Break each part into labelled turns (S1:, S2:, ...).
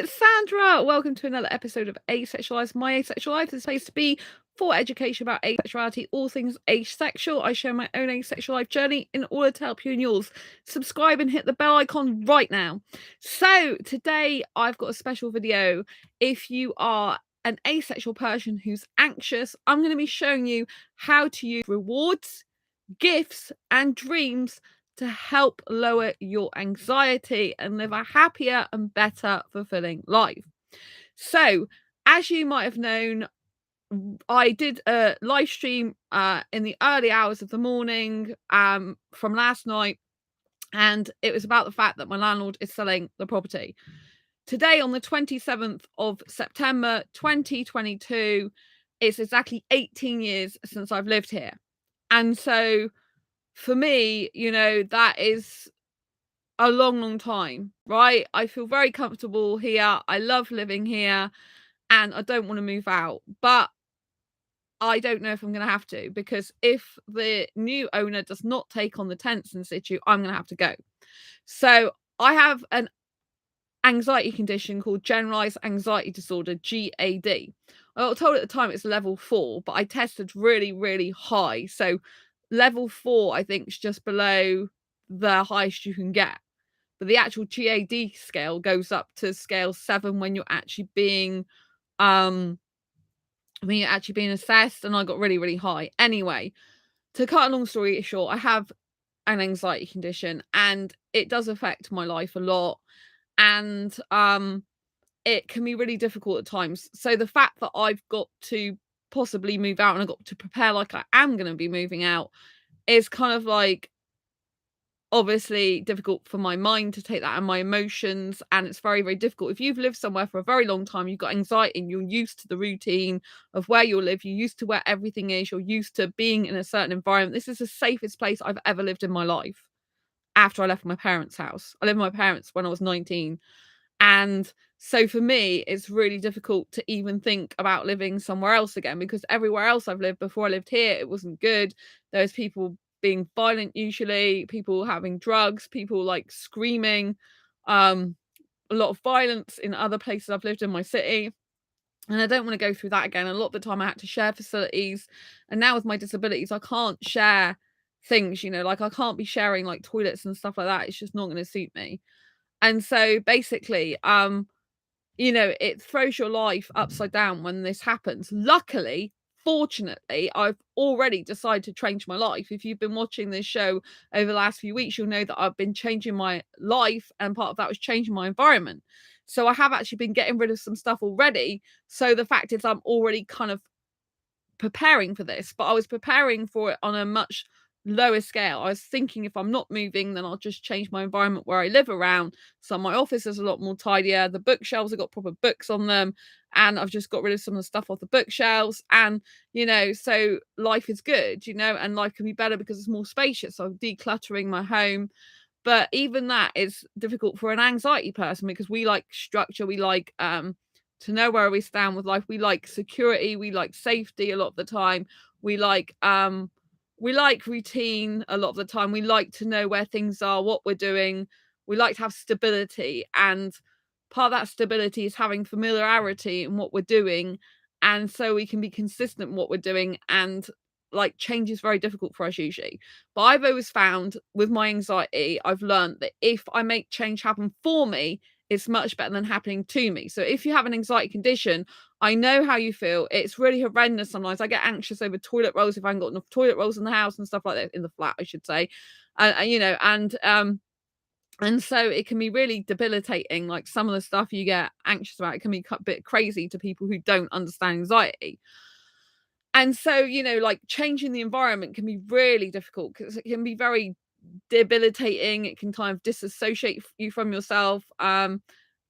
S1: it's Sandra. Welcome to another episode of Asexualise. My Asexual Life is a place to be for education about asexuality, all things asexual. I share my own asexual life journey in order to help you in yours. Subscribe and hit the bell icon right now. So today I've got a special video. If you are an asexual person who's anxious, I'm going to be showing you how to use rewards, gifts, and dreams to help lower your anxiety and live a happier and better fulfilling life. So, as you might have known, I did a live stream in the early hours of the morning from last night, and it was about the fact that my landlord is selling the property. Today, on the 27th of September 2022, it's exactly 18 years since I've lived here. And so for me, that is a long, long time, right? I feel very comfortable here. I love living here and I don't want to move out. But I don't know if I'm going to have to, because if the new owner does not take on the tenants in situ, I'm going to have to go. So I have an anxiety condition called generalized anxiety disorder, GAD. I got told at the time it's level 4, but I tested really, really high. So level 4, I think, is just below the highest you can get. But the actual GAD scale goes up to scale 7 when you're actually being assessed, and I got really, really high. Anyway, to cut a long story short, I have an anxiety condition and it does affect my life a lot. And it can be really difficult at times. So the fact that I've got to possibly move out and I've got to prepare like I am going to be moving out is kind of like obviously difficult for my mind to take that and my emotions, and it's very, very difficult. If you've lived somewhere for a very long time, you've got anxiety and you're used to the routine of where you live, you're used to where everything is, you're used to being in a certain environment. This is the safest place I've ever lived in my life after I left my parents' house. I lived with my parents when I was 19. And so for me, it's really difficult to even think about living somewhere else again, because everywhere else I've lived before I lived here, it wasn't good. There's people being violent, usually, people having drugs, people like screaming, a lot of violence in other places I've lived in my city. And I don't want to go through that again. A lot of the time I had to share facilities. And now with my disabilities, I can't share things, like I can't be sharing like toilets and stuff like that. It's just not going to suit me. And so basically, it throws your life upside down when this happens. Luckily, fortunately, I've already decided to change my life. If you've been watching this show over the last few weeks, you'll know that I've been changing my life, and part of that was changing my environment. So I have actually been getting rid of some stuff already. So the fact is, I'm already kind of preparing for this, but I was preparing for it on a much lower scale. I was thinking, if I'm not moving, then I'll just change my environment where I live around. So my office is a lot more tidier. The bookshelves have got proper books on them, and I've just got rid of some of the stuff off the bookshelves. And so life is good, and life can be better because it's more spacious. So I'm decluttering my home. But even that is difficult for an anxiety person, because we like structure, we like to know where we stand with life. We like security, we like safety a lot of the time. We like routine a lot of the time. We like to know where things are, what we're doing. We like to have stability, and part of that stability is having familiarity in what we're doing, and so we can be consistent in what we're doing. And like, change is very difficult for us usually. But I've always found with my anxiety, I've learned that if I make change happen for me, it's much better than happening to me. So if you have an anxiety condition, I know how you feel. It's really horrendous sometimes. I get anxious over toilet rolls if I haven't got enough toilet rolls in the house and stuff like that, in the flat, I should say. And so it can be really debilitating. Like, some of the stuff you get anxious about, it can be a bit crazy to people who don't understand anxiety. And so, like, changing the environment can be really difficult because it can be very debilitating. It can kind of disassociate you from yourself.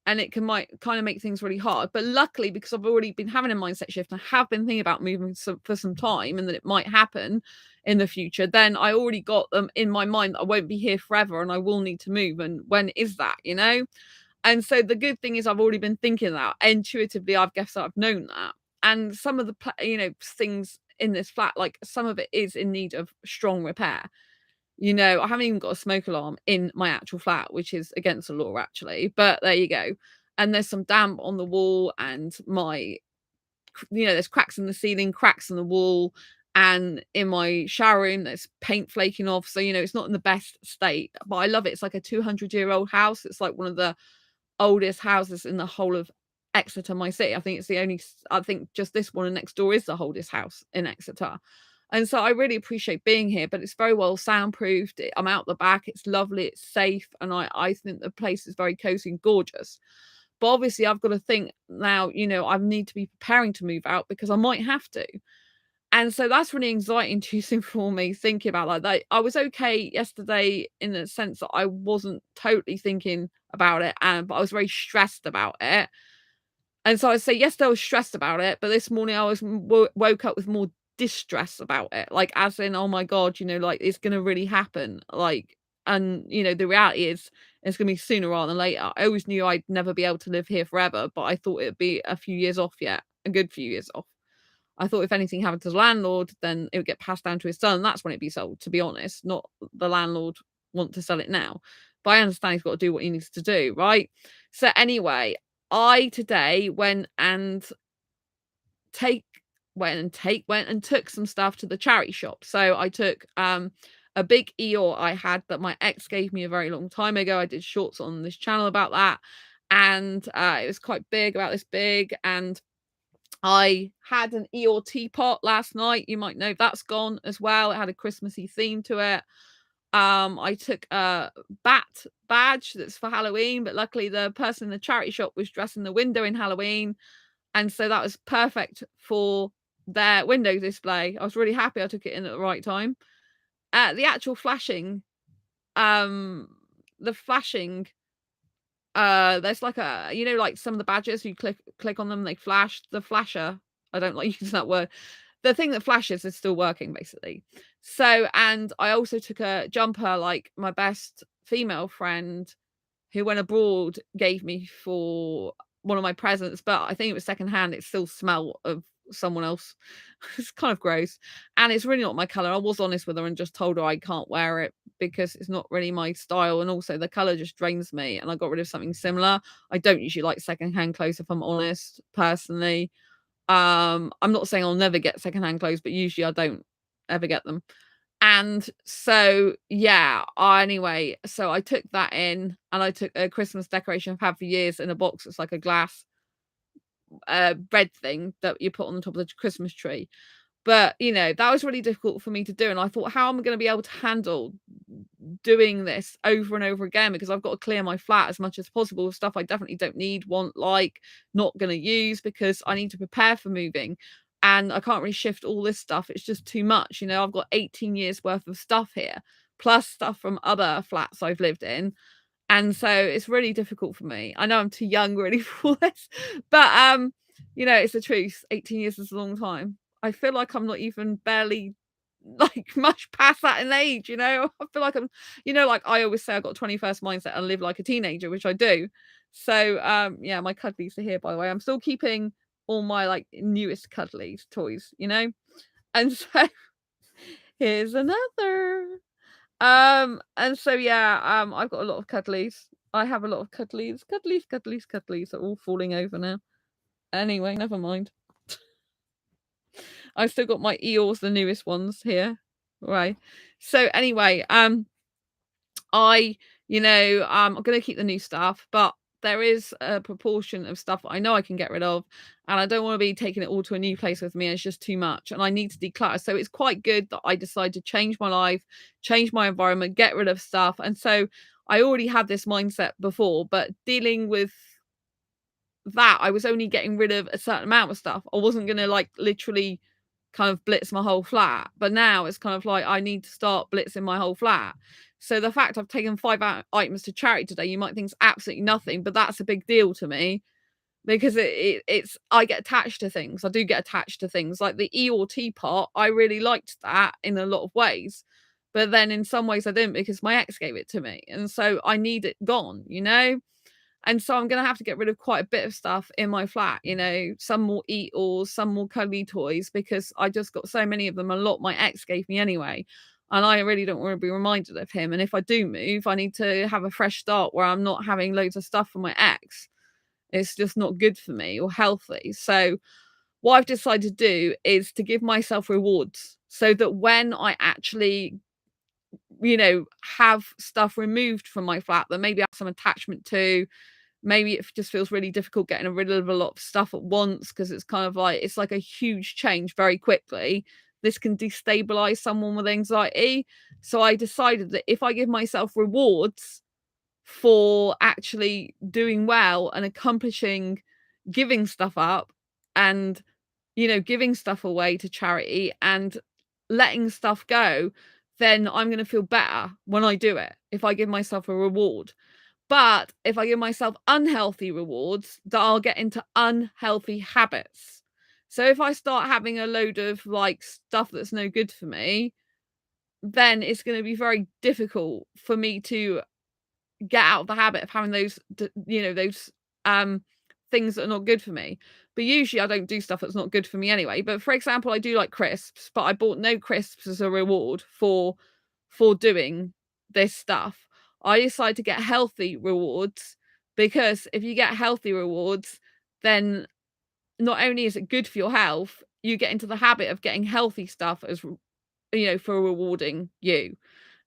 S1: And it might kind of make things really hard. But luckily, because I've already been having a mindset shift, and I have been thinking about moving for some time, and that it might happen in the future, then I already got them in my mind that I won't be here forever and I will need to move. And when is that, And so the good thing is, I've already been thinking that. Intuitively, I've known that. And some of the, things in this flat, like, some of it is in need of strong repair. I haven't even got a smoke alarm in my actual flat, which is against the law, actually. But there you go. and there's some damp on the wall, and there's cracks in the ceiling, cracks in the wall, and in my shower room there's paint flaking off. So, it's not in the best state, but I love it. It's like a 200-year-old house. It's like one of the oldest houses in the whole of Exeter, my city. I think it's the only, I think just this one next door is the oldest house in Exeter. And so I really appreciate being here, but it's very well soundproofed. I'm out the back. It's lovely. It's safe. And I think the place is very cozy and gorgeous. But obviously I've got to think now, I need to be preparing to move out because I might have to. And so that's really anxiety inducing for me thinking about like that. I was okay yesterday in the sense that I wasn't totally thinking about it, but I was very stressed about it. And so I'd say yesterday I was stressed about it, but this morning I was woke up with more distress about it. Like as in, oh my God, like it's gonna really happen. Like, and the reality is it's gonna be sooner rather than later. I always knew I'd never be able to live here forever, but I thought it'd be a few years off yet, a good few years off. I thought if anything happened to the landlord, then it would get passed down to his son. That's when it'd be sold, to be honest, not the landlord want to sell it now. But I understand he's got to do what he needs to do, right? So anyway, I today went and took some stuff to the charity shop. So I took a big Eeyore I had that my ex gave me a very long time ago. I did shorts on this channel about that. And it was quite big, about this big. And I had an Eeyore teapot last night. You might know that's gone as well. It had a Christmassy theme to it. I took a bat badge that's for Halloween, but luckily the person in the charity shop was dressing the window in Halloween. And so that was perfect for their window display. I was really happy I took it in at the right time. The actual flashing, the flashing, there's like a, like some of the badges, you click on them, they flash. The flasher, I don't like using that word. The thing that flashes is still working, basically. So, and I also took a jumper like my best female friend who went abroad gave me for one of my presents, but I think it was secondhand. It still smelled of someone else. It's kind of gross. And it's really not my color. I was honest with her and just told her I can't wear it because it's not really my style. And also the color just drains me. And I got rid of something similar. I don't usually like secondhand clothes, if I'm honest, personally. I'm not saying I'll never get secondhand clothes, but usually I don't ever get them. And so, yeah, anyway, so I took that in and I took a Christmas decoration I've had for years in a box. It's like a glass bread thing that you put on the top of the Christmas tree. But, that was really difficult for me to do. And I thought, how am I going to be able to handle doing this over and over again? Because I've got to clear my flat as much as possible of stuff I definitely don't need, want, like, not going to use, because I need to prepare for moving. And I can't really shift all this stuff. It's just too much. I've got 18 years worth of stuff here, plus stuff from other flats I've lived in. And so it's really difficult for me. I know I'm too young really for this, but it's the truth. 18 years is a long time. I feel like I'm not even barely like much past that in age, I feel like I'm, like I always say I've got 21st mindset and live like a teenager, which I do. So yeah, my cuddlies are here, by the way. I'm still keeping all my like newest cuddlies toys, and so here's another. And so yeah, I've got a lot of cuddlies. I have a lot of cuddlies. Cuddlies are all falling over now. Anyway, never mind. I've still got my Eeyores, the newest ones here. Right. So anyway, I'm gonna keep the new stuff, but there is a proportion of stuff I know I can get rid of, and I don't want to be taking it all to a new place with me. It's just too much, and I need to declutter. So it's quite good that I decided to change my life, change my environment, get rid of stuff. And so I already had this mindset before, but dealing with that, I was only getting rid of a certain amount of stuff. I wasn't gonna like literally kind of blitz my whole flat, but now it's kind of like I need to start blitzing my whole flat. So the fact I've taken 5 items to charity today, you might think is absolutely nothing, but that's a big deal to me, because it's I get attached to things. I do get attached to things like the Eeyore teapot. I really liked that in a lot of ways, but then in some ways I didn't, because my ex gave it to me, and so I need it gone. And so I'm going to have to get rid of quite a bit of stuff in my flat, some more eat-alls, some more cuddly toys, because I just got so many of them, a lot my ex gave me anyway. And I really don't want to be reminded of him. And if I do move, I need to have a fresh start where I'm not having loads of stuff from my ex. It's just not good for me or healthy. So what I've decided to do is to give myself rewards so that when I actually, have stuff removed from my flat that maybe I have some attachment to, maybe it just feels really difficult getting rid of a lot of stuff at once because it's kind of like it's like a huge change very quickly. This can destabilize someone with anxiety. So I decided that if I give myself rewards for actually doing well and accomplishing giving stuff up and giving stuff away to charity and letting stuff go, then I'm going to feel better when I do it if I give myself a reward. But if I give myself unhealthy rewards, that I'll get into unhealthy habits. So if I start having a load of like stuff that's no good for me, then it's going to be very difficult for me to get out of the habit of having those things that are not good for me. But usually I don't do stuff that's not good for me anyway. But for example, I do like crisps, but I bought no crisps as a reward for doing this stuff. I decided to get healthy rewards because if you get healthy rewards, then not only is it good for your health, you get into the habit of getting healthy stuff as for rewarding you.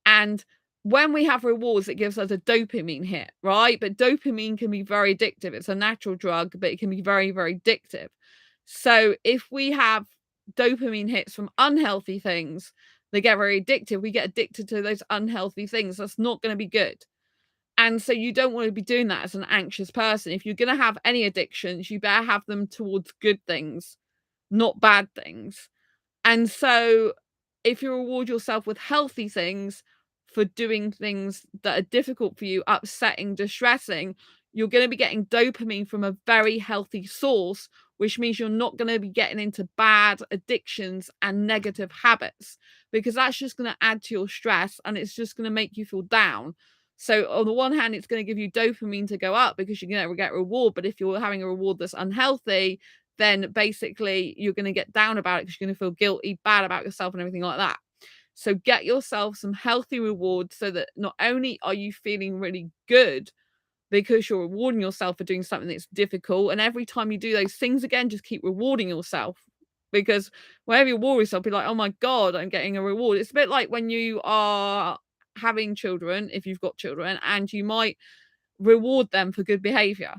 S1: And when we have rewards, it gives us a dopamine hit, right? But dopamine can be very addictive. It's a natural drug, but it can be very, very addictive. So if we have dopamine hits from unhealthy things, they get very addictive. We get addicted to those unhealthy things. That's not going to be good. And so you don't want to be doing that as an anxious person. If you're going to have any addictions, you better have them towards good things, not bad things. And so if you reward yourself with healthy things for doing things that are difficult for you, upsetting, distressing, you're going to be getting dopamine from a very healthy source, which means you're not going to be getting into bad addictions and negative habits because that's just going to add to your stress and it's just going to make you feel down. So on the one hand, it's going to give you dopamine to go up because you're going to get reward. But if you're having a reward that's unhealthy, then basically you're going to get down about it because you're going to feel guilty, bad about yourself and everything like that. So get yourself some healthy rewards so that not only are you feeling really good because you're rewarding yourself for doing something that's difficult, and every time you do those things again, just keep rewarding yourself because whenever you reward yourself, be like, oh my God, I'm getting a reward. It's a bit like when you are having children, if you've got children, and you might reward them for good behavior.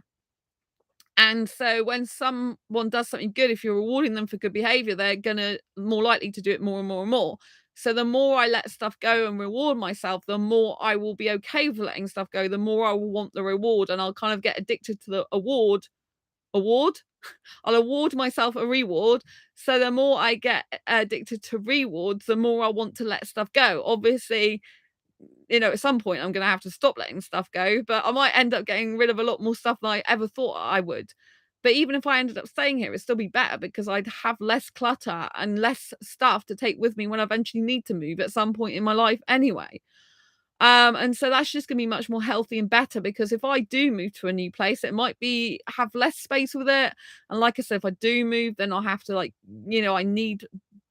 S1: And so when someone does something good, if you're rewarding them for good behavior, they're gonna more likely to do it more and more and more. So the more I let stuff go and reward myself, the more I will be okay with letting stuff go, the more I will want the reward, and I'll kind of get addicted to the award. I'll award myself a reward. So the more I get addicted to rewards, the more I want to let stuff go. Obviously, at some point I'm going to have to stop letting stuff go, but I might end up getting rid of a lot more stuff than I ever thought I would. But even if I ended up staying here, it'd still be better because I'd have less clutter and less stuff to take with me when I eventually need to move at some point in my life anyway. And so that's just gonna be much more healthy and better because if I do move to a new place, it might be have less space with it. And like I said, if I do move, then I'll have to I need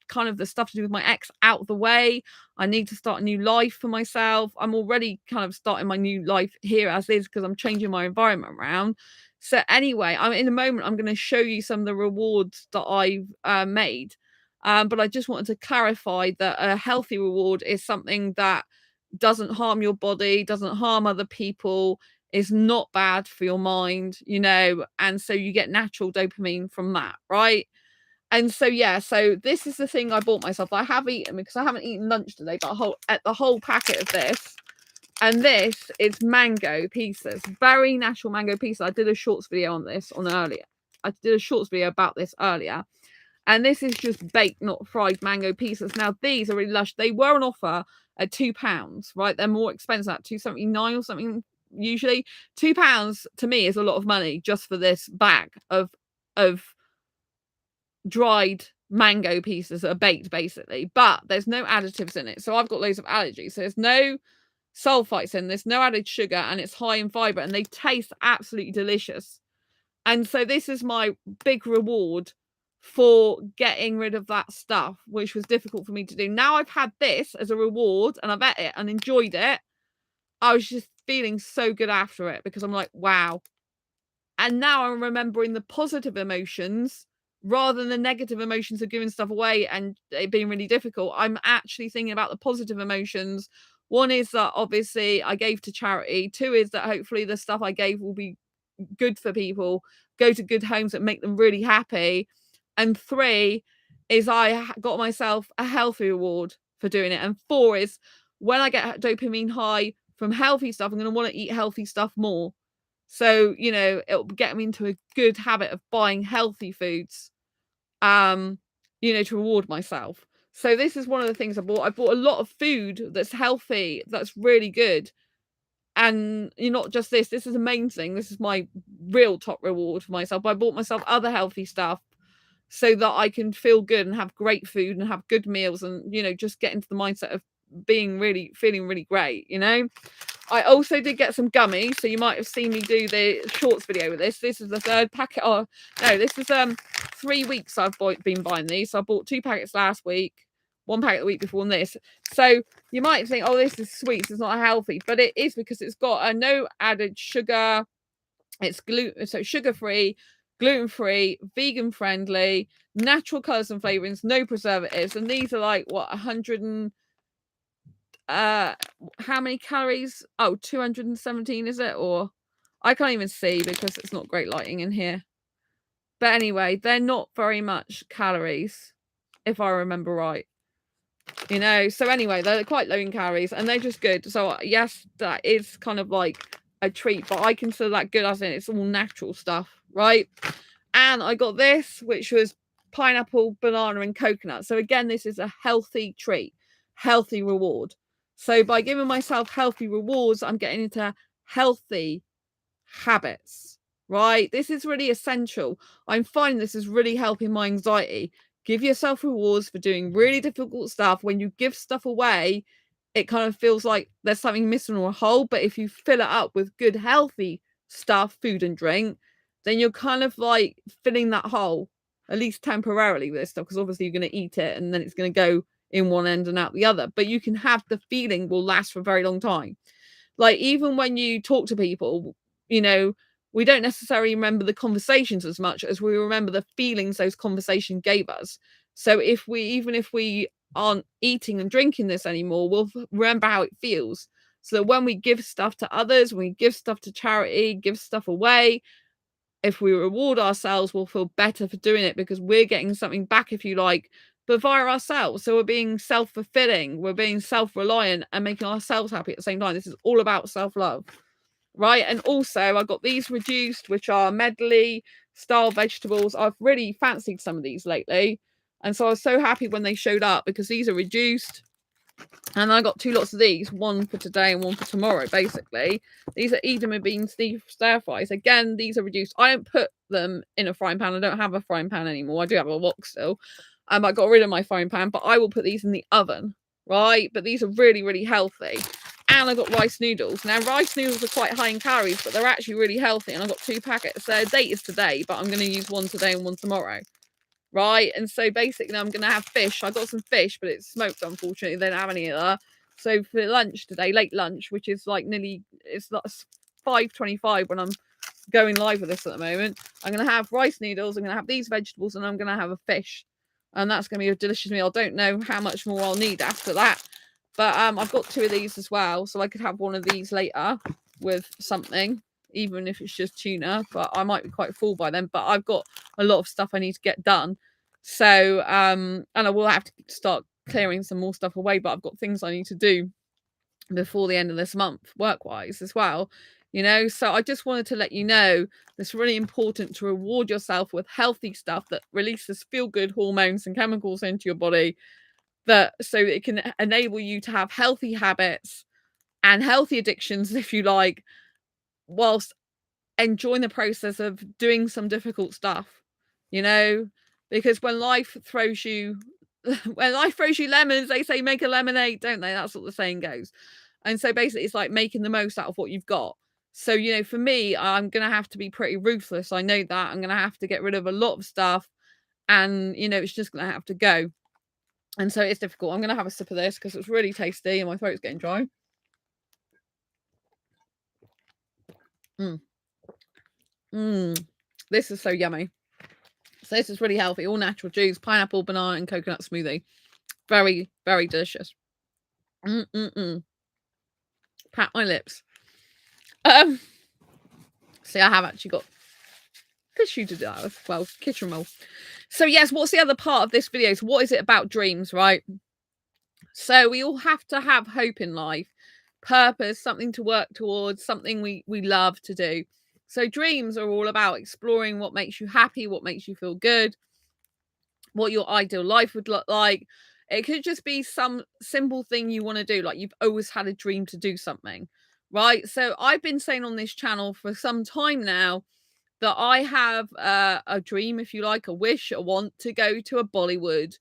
S1: kind of the stuff to do with my ex out of the way. I need to start a new life for myself. I'm already kind of starting my new life here as is because I'm changing my environment around. So anyway, I'm in a moment. I'm going to show you some of the rewards that I've made. But I just wanted to clarify that a healthy reward is something that doesn't harm your body, doesn't harm other people, is not bad for your mind, and so you get natural dopamine from that, right? And so yeah, so this is the thing I bought myself. I have eaten because I haven't eaten lunch today, but the whole packet of this. And this is mango pieces, very natural mango pieces. I did a shorts video on this earlier. I did a shorts video about this earlier. And this is just baked, not fried mango pieces. Now, these are really lush. They were on offer at £2, right? They're more expensive at £2.79 or something. Usually, £2 to me is a lot of money just for this bag of dried mango pieces that are baked, basically. But there's no additives in it. So I've got loads of allergies. So there's no sulfites in this, no added sugar, and it's high in fiber, and they taste absolutely delicious. And so this is my big reward for getting rid of that stuff, which was difficult for me to do. Now I've had this as a reward and I've ate it and enjoyed it. I was just feeling so good after it because I'm like, wow, And now I'm remembering the positive emotions rather than the negative emotions of giving stuff away and it being really difficult. I'm actually thinking about the positive emotions. One is that obviously I gave to charity. Two is that hopefully the stuff I gave will be good for people, go to good homes that make them really happy. And three is I got myself a healthy reward for doing it. And four is when I get dopamine high from healthy stuff, I'm going to want to eat healthy stuff more. So, it'll get me into a good habit of buying healthy foods, to reward myself. So this is one of the things I bought. I bought a lot of food that's healthy, that's really good. And you're not just this is the main thing. This is my real top reward for myself. I bought myself other healthy stuff so that I can feel good and have great food and have good meals and, just get into the mindset of feeling really great. I also did get some gummies, so you might have seen me do the shorts video with this. This is the third packet. Oh no, this is 3 weeks I've been buying these. So I bought 2 packets last week, 1 packet the week before, and this. So you might think, oh, this is sweet, it's not healthy, but it is because it's got no added sugar. It's sugar-free, gluten-free, vegan friendly, natural colors and flavorings, no preservatives, and these are like what 100 and how many calories? Oh, 217 is it? Or I can't even see because it's not great lighting in here. But anyway, they're not very much calories, if I remember right. So anyway, they're quite low in calories and they're just good. So yes, that is kind of like a treat, but I consider that good as in it's all natural stuff, right? And I got this, which was pineapple, banana, and coconut. So again, this is a healthy treat, healthy reward. So by giving myself healthy rewards, I'm getting into healthy habits, right? This is really essential. I'm finding this is really helping my anxiety. Give yourself rewards for doing really difficult stuff. When you give stuff away, it kind of feels like there's something missing or a hole. But if you fill it up with good, healthy stuff, food and drink, then you're kind of like filling that hole, at least temporarily, with this stuff, because obviously you're going to eat it and then it's going to go in one end and out the other. But you can have the feeling will last for a very long time. Like even when you talk to people, we don't necessarily remember the conversations as much as we remember the feelings those conversations gave us. So even if we aren't eating and drinking this anymore, we'll remember how it feels. So that when we give stuff to others, when we give stuff to charity, give stuff away, if we reward ourselves, we'll feel better for doing it because we're getting something back, if you like, but via ourselves. So we're being self-fulfilling, we're being self-reliant and making ourselves happy at the same time. This is all about self-love, right? And also I got these reduced, which are medley style vegetables. I've really fancied some of these lately. And so I was so happy when they showed up because these are reduced. And I got 2 lots of these, one for today and one for tomorrow, basically. These are edamame bean stir fries. Again, these are reduced. I don't put them in a frying pan. I don't have a frying pan anymore. I do have a wok still. I got rid of my frying pan, but I will put these in the oven, right? But these are really, really healthy. And I got rice noodles. Now, rice noodles are quite high in calories, but they're actually really healthy. And I got 2 packets. Their date is today, but I'm going to use one today and one tomorrow. Right, and so basically I'm gonna have fish. I got some fish, but it's smoked, unfortunately. They don't have any of that. So for lunch today, late lunch, which is like it's like 5:25 when I'm going live with this at the moment, I'm gonna have rice noodles, I'm gonna have these vegetables, and I'm gonna have a fish, and that's gonna be a delicious meal. I don't know how much more I'll need after that, but I've got 2 of these as well, so I could have one of these later with something, even if it's just tuna, but I might be quite full by then. But I've got a lot of stuff I need to get done. So, and I will have to start clearing some more stuff away, but I've got things I need to do before the end of this month, work-wise as well. So I just wanted to let you know it's really important to reward yourself with healthy stuff that releases feel-good hormones and chemicals into your body, that so it can enable you to have healthy habits and healthy addictions, if you like, whilst enjoying the process of doing some difficult stuff, you know, because when life throws you lemons, they say make a lemonade, don't they? That's what the saying goes. And so basically it's like making the most out of what you've got. So, for me, I'm gonna have to be pretty ruthless. I know that I'm gonna have to get rid of a lot of stuff, and it's just gonna have to go. And so it's difficult. I'm gonna have a sip of this because it's really tasty and my throat's getting dry. Mm. This is so yummy. So this is really healthy. All natural juice, pineapple, banana, and coconut smoothie. Very, very delicious. Pat my lips. See, I have actually got tissue to do that with. Well, kitchen roll. So yes, what's the other part of this video? So what is it about dreams, right? So we all have to have hope in life, purpose, something to work towards, something we love to do. So dreams are all about exploring what makes you happy, what makes you feel good, what your ideal life would look like. It could just be some simple thing you want to do, like you've always had a dream to do something, right? So I've been saying on this channel for some time now that I have a dream, if you like, a wish, a want to go to a Bollywood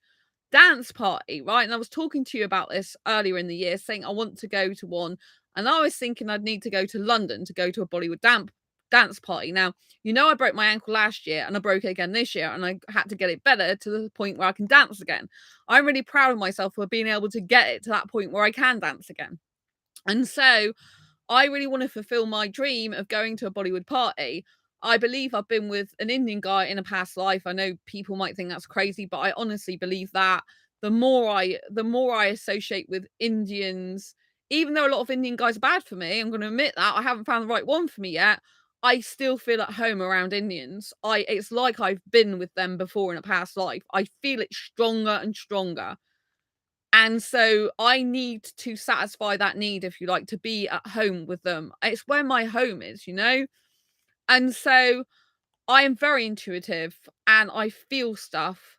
S1: dance party, right? And I was talking to you about this earlier in the year, saying I want to go to one. And I was thinking I'd need to go to London to go to a Bollywood dance party. Now, I broke my ankle last year and I broke it again this year, and I had to get it better to the point where I can dance again. I'm really proud of myself for being able to get it to that point where I can dance again. And so I really want to fulfill my dream of going to a Bollywood party. I believe I've been with an Indian guy in a past life. I know people might think that's crazy, but I honestly believe that the more I associate with Indians, even though a lot of Indian guys are bad for me, I'm going to admit that I haven't found the right one for me yet. I still feel at home around Indians. It's like I've been with them before in a past life. I feel it stronger and stronger. And so I need to satisfy that need, if you like, to be at home with them. It's where my home is. And so I am very intuitive and I feel stuff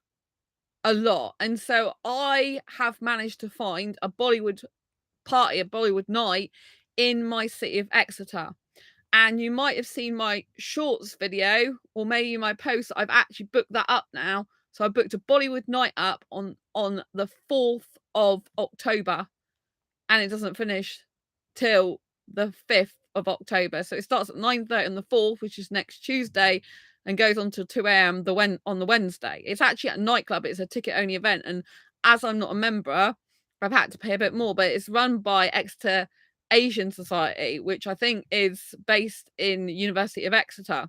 S1: a lot. And so I have managed to find a Bollywood party, a Bollywood night in my city of Exeter. And you might have seen my shorts video, or maybe my post. I've actually booked that up now. So I booked a Bollywood night up on the 4th of October, and it doesn't finish till the 5th of October. So it starts at 9:30 on the 4th, which is next Tuesday, and goes on till 2 a.m. on the Wednesday. It's actually at a nightclub. It's a ticket only event, and as I'm not a member, I've had to pay a bit more. But it's run by Exeter Asian Society, which I think is based in University of Exeter.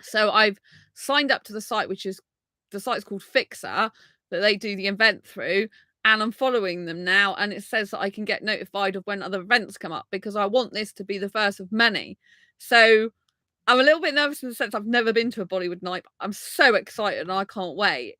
S1: So I've signed up to the site, which is the site's called Fixer, that they do the event through, and I'm following them now, and it says that I can get notified of when other events come up, because I want this to be the first of many. So I'm a little bit nervous in the sense I've never been to a Bollywood night. But I'm so excited and I can't wait.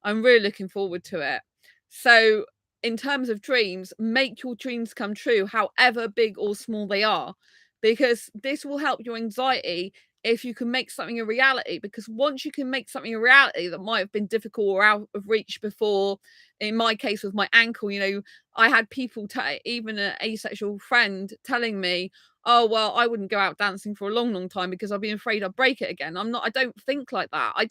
S1: I'm really looking forward to it. So in terms of dreams, make your dreams come true, however big or small they are, because this will help your anxiety if you can make something a reality. Because once you can make something a reality that might have been difficult or out of reach before, in my case with my ankle, I had people, even an asexual friend, telling me, oh, well, I wouldn't go out dancing for a long, long time because I'd be afraid I'd break it again. I don't think like that. I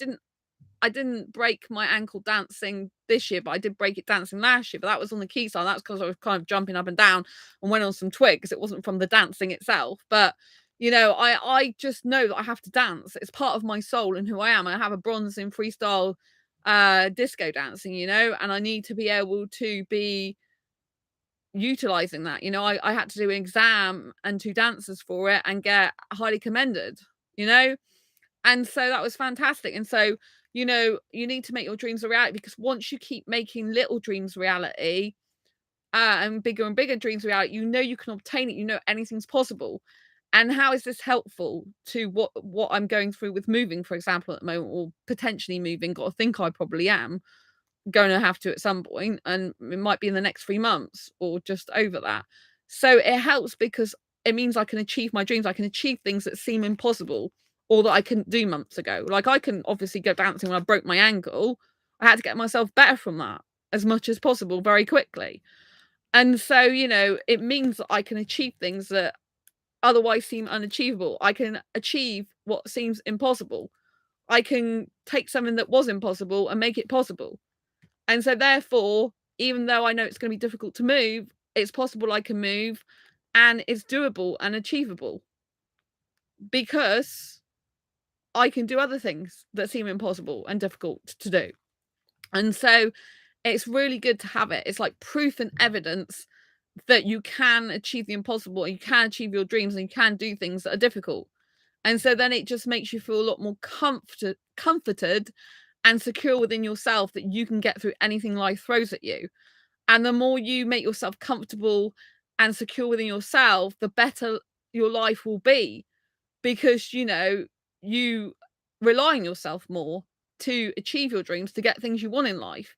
S1: didn't break my ankle dancing this year, but I did break it dancing last year. But that was on the key side. That's because I was kind of jumping up and down and went on some twigs. It wasn't from the dancing itself. But I just know that I have to dance. It's part of my soul and who I am. I have a bronze in freestyle disco dancing, and I need to be able to be utilizing that. I had to do an exam and 2 dances for it and get highly commended, you know and so that was fantastic. And so you need to make your dreams a reality, because once you keep making little dreams reality, and bigger dreams reality, you can obtain it. Anything's possible. And how is this helpful to what I'm going through with moving, for example, at the moment, or potentially moving? Got to think I probably am going to have to at some point, and it might be in the next 3 months or just over that. So it helps because it means I can achieve my dreams. I can achieve things that seem impossible or that I couldn't do months ago. Like, I can obviously go dancing when I broke my ankle. I had to get myself better from that as much as possible very quickly. And so, it means that I can achieve things that otherwise seem unachievable. I can achieve what seems impossible. I can take something that was impossible and make it possible. And so therefore, even though I know it's going to be difficult to move, it's possible I can move, and it's doable and achievable, because I can do other things that seem impossible and difficult to do. And so it's really good to have it. It's like proof and evidence that you can achieve the impossible, and you can achieve your dreams, and you can do things that are difficult. And so then it just makes you feel a lot more comforted and secure within yourself that you can get through anything life throws at you. And the more you make yourself comfortable and secure within yourself, the better your life will be, because you rely on yourself more to achieve your dreams, to get things you want in life.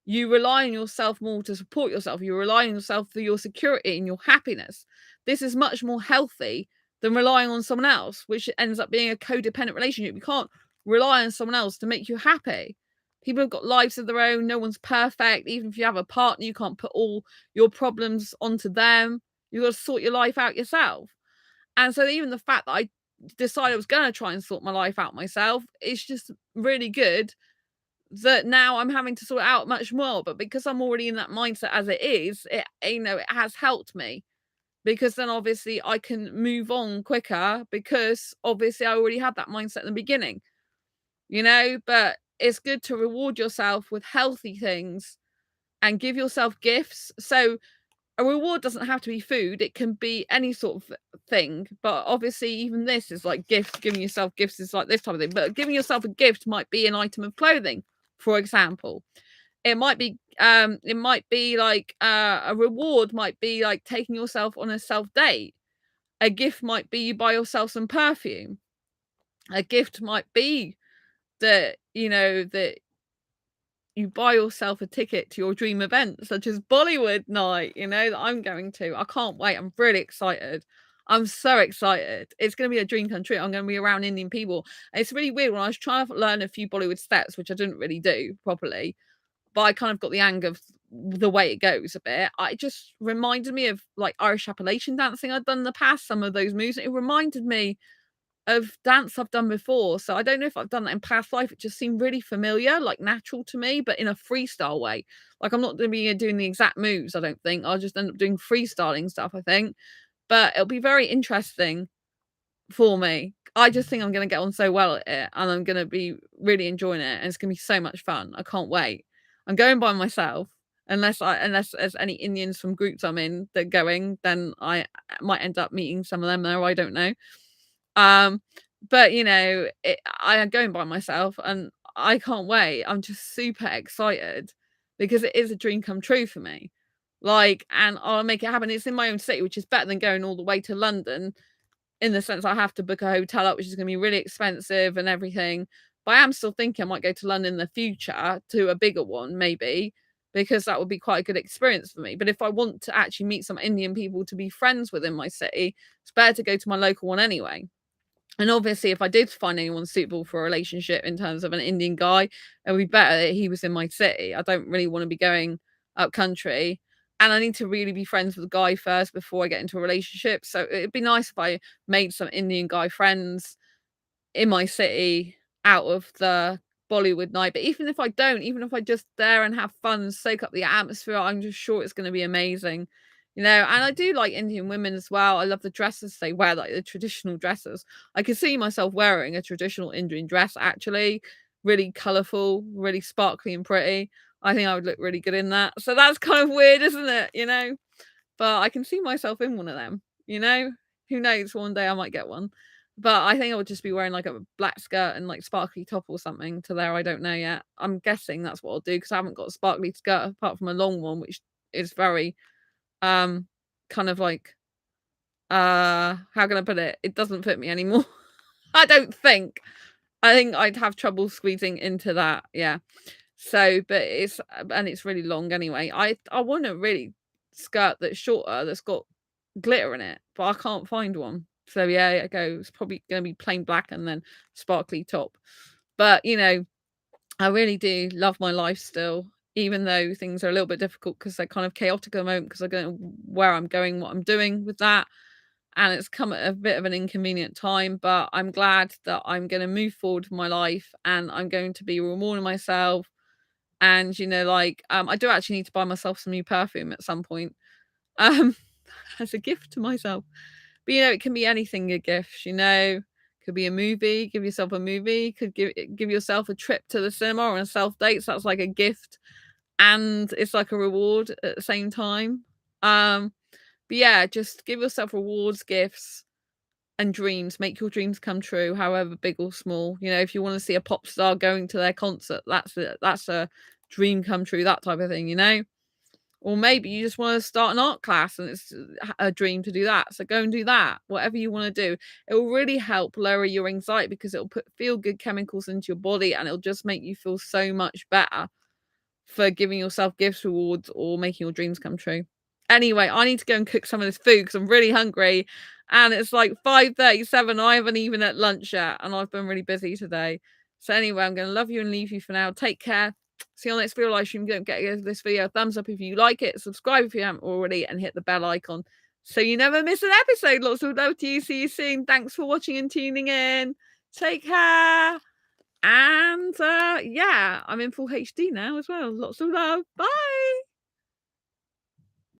S1: You rely on yourself more to support yourself. You rely on yourself for your security and your happiness. This is much more healthy than relying on someone else, which ends up being a codependent relationship. You can't rely on someone else to make you happy. People have got lives of their own. No one's perfect. Even if you have a partner, you can't put all your problems onto them. You've got to sort your life out yourself. And so even the fact that I decided I was going to try and sort my life out myself, it's just really good that now I'm having to sort it out much more. But because I'm already in that mindset as it is, it has helped me, because then obviously I can move on quicker, because obviously I already had that mindset in the beginning. But it's good to reward yourself with healthy things and give yourself gifts. So a reward doesn't have to be food, it can be any sort of thing. But obviously, even this is like gifts. Giving yourself gifts is like this type of thing. But giving yourself a gift might be an item of clothing, for example. It might be like a reward might be like taking yourself on a self date. A gift might be you buy yourself some perfume. A gift might be that you buy yourself a ticket to your dream event, such as Bollywood night, that I'm going to. I can't wait. I'm really excited. I'm so excited. It's going to be a dream come true. I'm going to be around Indian people. And it's really weird. When I was trying to learn a few Bollywood steps, which I didn't really do properly, but I kind of got the hang of the way it goes a bit. It just reminded me of like Irish Appalachian dancing I'd done in the past, some of those moves. It reminded me of dance I've done before. So I don't know if I've done that in past life. It just seemed really familiar, like natural to me, but in a freestyle way. Like I'm not going to be doing the exact moves, I don't think. I'll just end up doing freestyling stuff, I think. But it'll be very interesting for me. I just think I'm going to get on so well at it, and I'm going to be really enjoying it, and it's going to be so much fun. I can't wait. I'm going by myself. Unless there's any Indians from groups I'm in that are going, then I might end up meeting some of them there. I don't know. Um, but I am going by myself, and I can't wait. I'm just super excited because it is a dream come true for me. Like, and I'll make it happen. It's in my own city, which is better than going all the way to London, in the sense I have to book a hotel up, which is going to be really expensive and everything. But I am still thinking I might go to London in the future, to a bigger one, maybe, because that would be quite a good experience for me. But if I want to actually meet some Indian people to be friends with in my city, it's better to go to my local one anyway. And obviously, if I did find anyone suitable for a relationship in terms of an Indian guy, it would be better that he was in my city. I don't really want to be going up country. And I need to really be friends with the guy first before I get into a relationship. So it'd be nice if I made some Indian guy friends in my city out of the Bollywood night. But even if I don't, even if I just there and have fun and soak up the atmosphere, I'm just sure it's going to be amazing. And I do like Indian women as well. I love the dresses they wear, like the traditional dresses. I can see myself wearing a traditional Indian dress, actually. Really colourful, really sparkly and pretty. I think I would look really good in that. So that's kind of weird, isn't it? But I can see myself in one of them. Who knows? One day I might get one. But I think I would just be wearing like a black skirt and like sparkly top or something to there. I don't know yet. I'm guessing that's what I'll do, because I haven't got a sparkly skirt apart from a long one, which is very um kind of like how can I put it? It doesn't fit me anymore. I don't think. I think I'd have trouble squeezing into that. Yeah. So, but it's really long anyway. I want a really skirt that's shorter, that's got glitter in it, but I can't find one. So yeah, I go. It's probably going to be plain black and then sparkly top. But I really do love my life still, even though things are a little bit difficult because they're kind of chaotic at the moment, because I don't know where I'm going, what I'm doing with that. And it's come at a bit of an inconvenient time, but I'm glad that I'm going to move forward with my life, and I'm going to be rewarding myself. And I do actually need to buy myself some new perfume at some point, um, as a gift to myself. But it can be anything, a gift. Could be a movie, give yourself a movie, could give yourself a trip to the cinema or a self date. So that's like a gift, and it's like a reward at the same time. But yeah, just give yourself rewards, gifts, and dreams. Make your dreams come true, however big or small. You know, if you want to see a pop star going to their concert, that's a dream come true, that type of thing, you know? Or maybe you just want to start an art class and it's a dream to do that. So go and do that. Whatever you want to do. It will really help lower your anxiety because it'll put feel good chemicals into your body and it'll just make you feel so much better for giving yourself gifts, rewards, or making your dreams come true. Anyway, I need to go and cook some of this food because I'm really hungry. And it's like 5:37. I haven't even at lunch yet. And I've been really busy today. So anyway, I'm going to love you and leave you for now. Take care. See you on the next video live stream. Don't forget to give this video a thumbs up if you like it. Subscribe if you haven't already. And hit the bell icon so you never miss an episode. Lots of love to you. See you soon. Thanks for watching and tuning in. Take care. And yeah, I'm in full HD now as well. Lots of love. Bye.